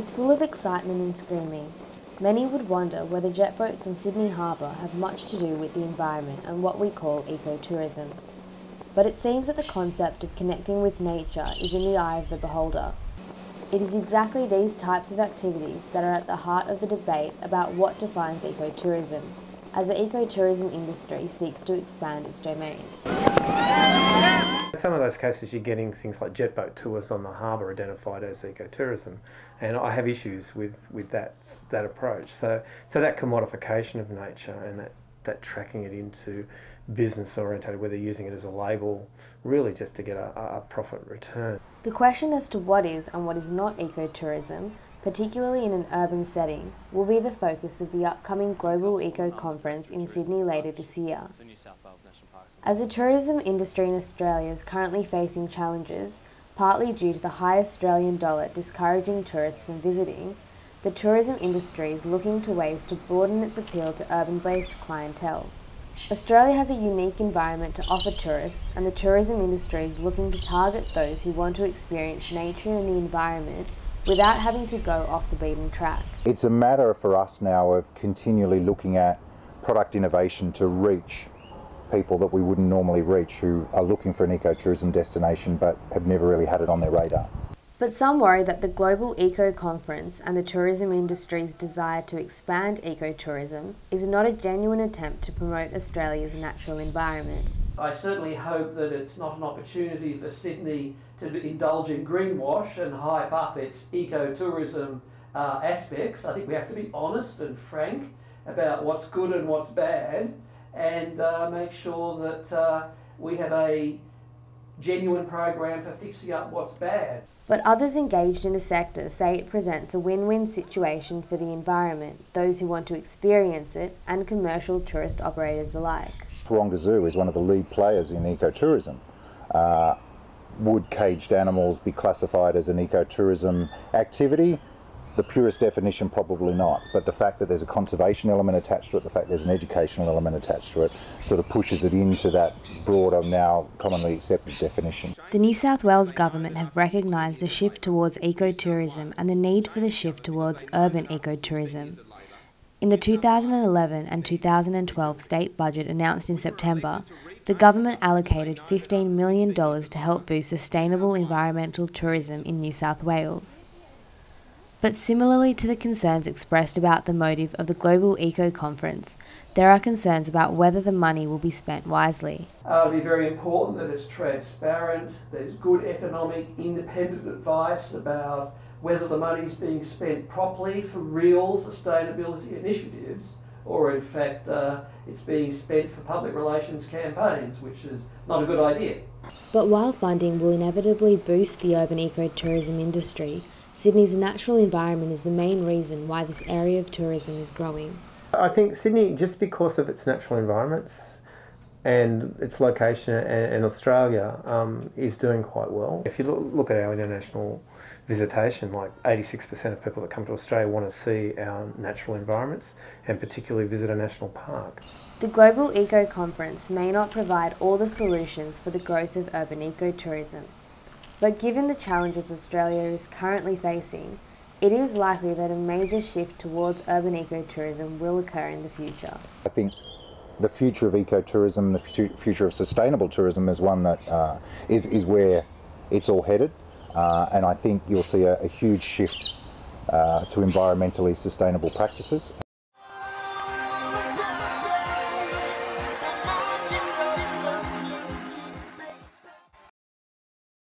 It's full of excitement and screaming. Many would wonder whether jet boats in Sydney Harbour have much to do with the environment and what we call ecotourism. But it seems that the concept of connecting with nature is in the eye of the beholder. It is exactly these types of activities that are at the heart of the debate about what defines ecotourism, as the ecotourism industry seeks to expand its domain. In some of those cases, you're getting things like jet boat tours on the harbour identified as ecotourism, and I have issues with that approach. So that commodification of nature and that tracking it into business orientated, where they're using it as a label, really just to get a profit return. The question as to what is and what is not ecotourism, particularly in an urban setting, will be the focus of the upcoming Global Eco Conference in Sydney later this year. As the tourism industry in Australia is currently facing challenges, partly due to the high Australian dollar discouraging tourists from visiting, the tourism industry is looking to ways to broaden its appeal to urban-based clientele. Australia has a unique environment to offer tourists, and the tourism industry is looking to target those who want to experience nature and the environment without having to go off the beaten track. It's a matter for us now of continually looking at product innovation to reach people that we wouldn't normally reach, who are looking for an ecotourism destination but have never really had it on their radar. But some worry that the Global Eco Conference and the tourism industry's desire to expand ecotourism is not a genuine attempt to promote Australia's natural environment. I certainly hope that it's not an opportunity for Sydney to indulge in greenwash and hype up its ecotourism aspects. I think we have to be honest and frank about what's good and what's bad, and make sure that we have a genuine program for fixing up what's bad. But others engaged in the sector say it presents a win-win situation for the environment, those who want to experience it, and commercial tourist operators alike. Taronga Zoo is one of the lead players in ecotourism. Would caged animals be classified as an ecotourism activity? The purest definition, probably not, but the fact that there's a conservation element attached to it, the fact there's an educational element attached to it, sort of pushes it into that broader, now commonly accepted definition. The New South Wales government have recognised the shift towards ecotourism and the need for the shift towards urban ecotourism. In the 2011 and 2012 state budget announced in September, the government allocated $15 million to help boost sustainable environmental tourism in New South Wales. But similarly to the concerns expressed about the motive of the Global Eco Conference, there are concerns about whether the money will be spent wisely. It'll be very important that it's transparent, there's good economic independent advice about whether the money is being spent properly for real sustainability initiatives, or in fact it's being spent for public relations campaigns, which is not a good idea. But while funding will inevitably boost the urban ecotourism industry, Sydney's natural environment is the main reason why this area of tourism is growing. I think Sydney, just because of its natural environments and its location and Australia, is doing quite well. If you look at our international visitation, like 86% of people that come to Australia want to see our natural environments and particularly visit a national park. The Global Eco Conference may not provide all the solutions for the growth of urban ecotourism. But given the challenges Australia is currently facing, it is likely that a major shift towards urban ecotourism will occur in the future. I think the future of ecotourism, the future of sustainable tourism is one that is where it's all headed, and I think you'll see a huge shift to environmentally sustainable practices.